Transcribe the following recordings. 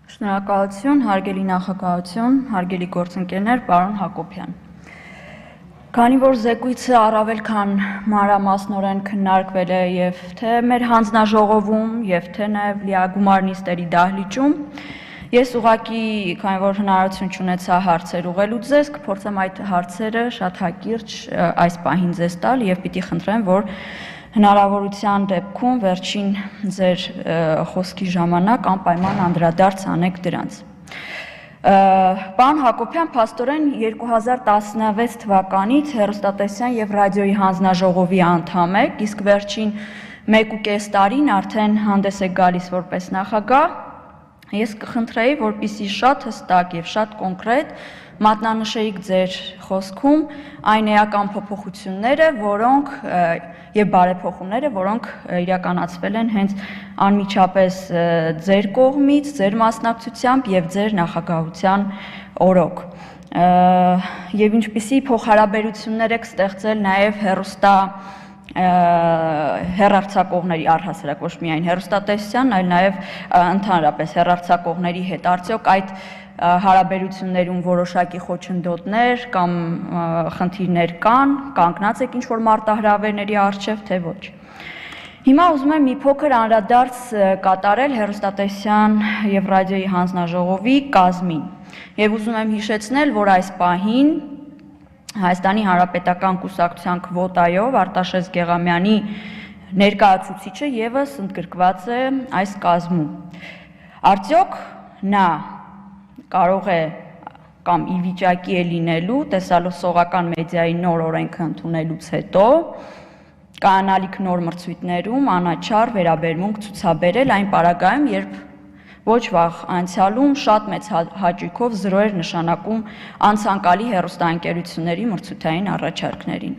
Շնորհակալություն, հարգելի նախագահություն, հարգելի գործընկերներ, պարոն Հակոբյան։ Քանի որ զեկույցը առավել քան մանրամասնորեն քննարկվել է եւ թե մեր հանձնաժողովում եւ թե նաեւ լիագումար նիստերի դահլիճում, ես ուղղակի, քանի որ հնարավորություն չունեցա հարցեր ուղղելու ձեզ, կփորձեմ այդ հարցերը շատ հակիրճ այս պահին ձեզ տալ եւ պիտի խնդրեմ, որ հնարավորության դեպքում վերջին ձեր խոսքի ժամանակ անպայման անդրադարձ անեք դրանց։ Պարոն Հակոբյան, փաստորեն 2016 թվականից հեռուստատեսության եւ ռադիոյի հանձնաժողովի անդամ եք, իսկ վերջին 1.5 տարին արդեն հանդես եք գալիս որպես նախագահ։ Ես կխնդրեի, որպեսզի շատ հստակ եւ շատ կոնկրետ մատնանշեիք ձեր խոսքում այն էական փոփոխությունները, որոնք եւ բարեփոխումները, որոնք իրականացվել են հենց անմիջապես ձեր կողմից, ձեր մասնակցությամբ եւ ձեր նախագահության օրոք։ Եվ ինչպիսի փոխհարաբերություններ եք ստեղծել նաեւ հեռարձակողների առհասարակ ոչ միայն հեռուստատեսության, այլ նաեւ ընդհանրապես հեռարձակողների հետ արդյոք այդ հարաբերություններում որոշակի խոչընդոտներ կամ խնդիրներ կան, կանգնած եք ինչ-որ մարտահրավերների առջև, թե ոչ։ Հիմա ուզում եմ մի փոքր անդրադարձ կատարել հեռուստատեսության եւ ռադիոյի հանձնաժողովի կազմին եւ ուզում եմ հիշեցնել, որ այս պահին Հայաստանի Հանրապետական կուսակցության քվոտայով Արտաշես Գեղամյանի ներկայացուցիչը եւս ընդգրկված է այս կազմում։ Արդյոք նա կարող է կամ ի վիճակի է լինելու տեսալոսողական մեդիայի նոր օրենքը ընդունելուց հետո կանալիք նոր մրցույթներում անաչառ վերաբերմունք ցուցաբերել այն պարագայում, երբ ոչ վաղ անցյալում շատ մեծ հաճույքով զրո էր նշանակում անցանկալի հեռուստաընկերությունների մրցութային առաջարկներին։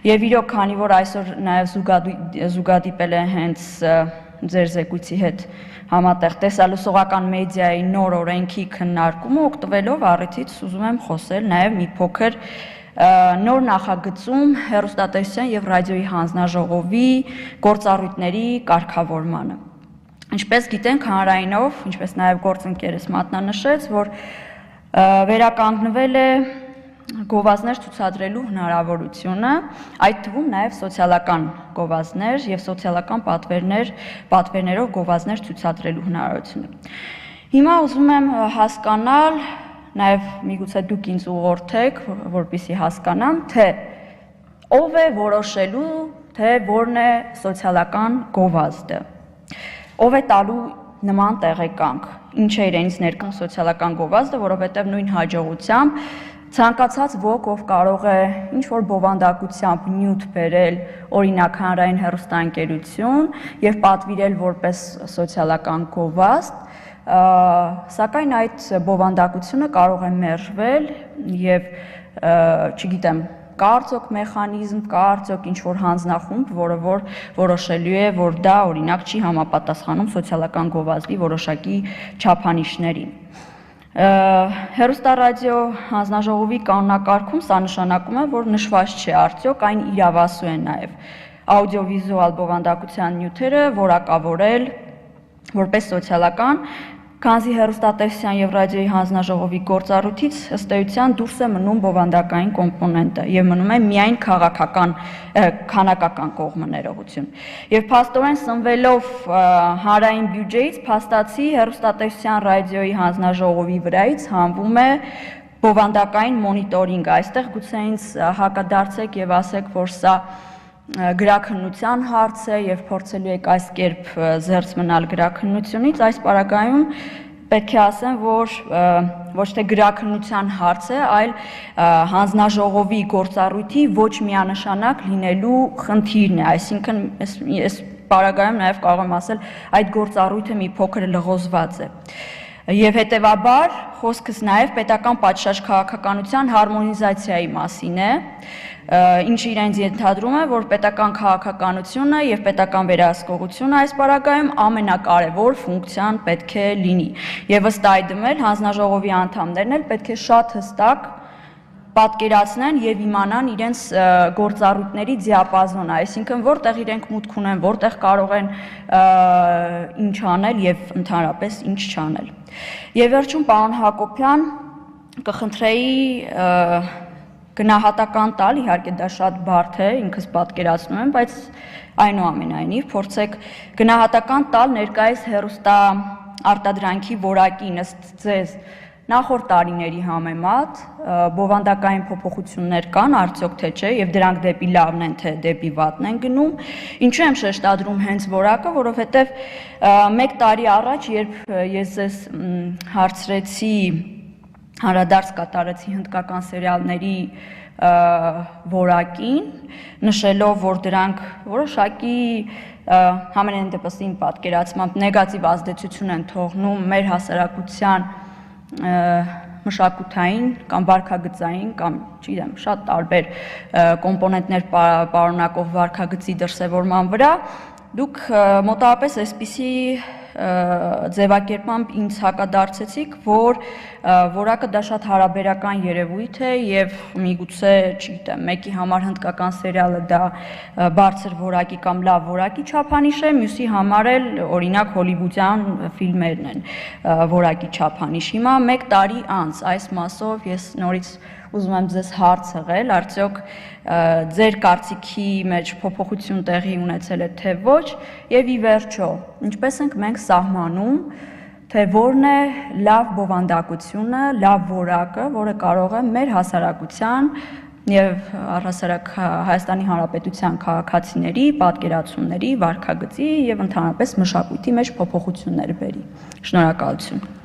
Եվ իրոք, քանի որ այսօր նաև զուգադիպել է հենց ձեր զեկույցի հետ համատեղ տեսալուսողական մեդիայի նոր օրենքի քննարկումը, օգտվելով առիթից ուզում եմ խոսել նաև մի փոքր նոր նախագծում հեռուստատեսության եւ ռադիոյի հանձնաժողովի գործառույթների կարգավորմանը։ Ինչպես գիտենք, հանրայինով, ինչպես նաև գործընկերս մատնանշեց, որ վերականգնվել է գովազդներ ցուցադրելու հնարավորությունը, այդ թվում նաև սոցիալական գովազդներ եւ սոցիալական պատվերներով գովազդներ ցուցադրելու հնարավորությունը։ Հիմա ուզում եմ հասկանալ, նաև միգուցե դուք ինձ ուղղորդեք, որպեսզի հասկանամ, թե ով է որոշելու, թե որն է սոցիալական գովազդը։ Ով է տալու նման տեղեկանք, ինչ է իրենից ներկան սոցիալական գովազդը, որովհետև նույն հաջողությամբ ցանկացած ոք, ով կարող է ինչ-որ բովանդակությամբ նյութ բերել, օրինակ հանրային հեռուստաընկերություն եւ պատվիրել որպես սոցիալական գովազդ, սակայն այդ բովանդակությունը կարող է մերժվել եւ չգիտեմ, կա արդյոք մեխանիզմ, կա արդյոք ինչ-որ հանձնախումբ, որը որոշելու է, որ դա օրինակ չի համապատասխանում սոցիալական գովազդի որոշակի չափանիշներին։ Հեռուստառադիո հանձնաժողովի կանոնակարգում սա նշանակում է, որ նշված չէ արդյոք այն իրավասու է նաև աուդիովիզուալ բովանդակության նյութերը որակավորել որպես սոցիալական, քանզի հեռուստատեսության եւ ռադիոյի հանձնաժողովի գործառույթից ըստ էության դուրս է մնում բովանդակային կոմպոնենտը եւ մնում է միայն քանակական կողմը ներողություն։ Եվ փաստորեն սնվելով հանրային բյուջեից փաստացի հեռուստատեսության ռադիոյի հանձնաժողովի վրայից հանվում է բովանդակային մոնիտորինգ։ Այստեղ գուցե ինձ հակադարձեք եւ ասեք, որ սա գրաքննության հարց է եւ փորձելու եք այս կերպ զերծ մնալ գրաքննությունից, այս պարագայում պետք է ասեմ, որ ոչ թե գրաքննության հարց է, այլ հանձնաժողովի գործառույթի ոչ միանշանակ լինելու խնդիրն է, այսինքն այս պարագայում նաեւ կարող եմ ասել, այդ գործառույթը մի փոքր լղոզված է։ Եվ հետևաբար խոսքս նաև պետական պատշաճ քաղաքականության հարմոնիզացիայի մասին է, ինչը իրենց ենթադրում է, որ պետական քաղաքականությունը եւ պետական վերահսկողությունը այս պարագայում ամենակարևոր ֆունկցիան պետք է լինի։ Եվ ըստ այդմ էլ հանձնաժողովի անդամներն էլ պետք է շատ հստակ պատկերացնեն եւ իմանան իրենց գործառույթների դիապազոնը, այսինքն որտեղ իրենք մուտք ունեն, որտեղ կարող են ինչ անել եւ ընդհանրապես ինչ չանել։ Եվ վերջում պարոն Հակոբյան կխնդրեի գնահատական տալ, իհարկե դա շատ բարդ է, ինքս պատկերացնում եմ, բայց այնուամենայնիվ փորձեք գնահատական տալ ներկայիս հեռուստա արտադրանքի որակին ըստ ձեզ նախորդ տարիների համեմատ բովանդակային փոփոխություններ կան, արդյոք թե չէ, եւ դրանք դեպի լավն են, թե դեպի վատն են գնում։ Ինչու եմ շեշտադրում հենց որակը, որովհետեւ 1 տարի առաջ, երբ ես ձեզ հարցրեցի Անդրադարձ կատարեցի հնդկական սերիալների որակին, նշելով, որ դրանք որոշակի համենայն դեպս իմ պատկերացմամբ նեգատիվ ազդեցություն են թողնում մեր հասարակության մշակութային կամ վարքագծային կամ չգիտեմ, շատ տարբեր կոմպոնենտներ պարունակող վարքագծի դրսևորման վրա, դուք մոտավորապես այսպիսի ձևակերպմամբ ինձ հակադարձեցիք, որ որակը դա շատ հարաբերական երևույթ է եւ միգուցե, չգիտեմ, մեկի համար հնդկական սերիալը դա բարձր որակի կամ լավ որակի չափանիշ է, մյուսի համար էլ օրինակ հոլիվուդյան ֆիլմերն են որակի չափանիշ։ Հիմա 1 տարի անց այս մասով ես նորից ուզում եմ ձեզ հարց ըղել, արդյոք ձեր կարծիքի մեջ փոփոխություն տեղի ունեցել է թե ոչ, եւ ի վերջո, ինչպես ենք մենք սահմանում, թե որն է լավ բովանդակությունը, լավ որակը, որը կարող է մեր հասարակության եւ առհասարակ Հայաստանի Հանրապետության քաղաքացիների պատկերացումների, վարքագծի եւ ընդհանրապես մշակույթի մեջ փոփոխություններ բերի։ Շնորհակալություն։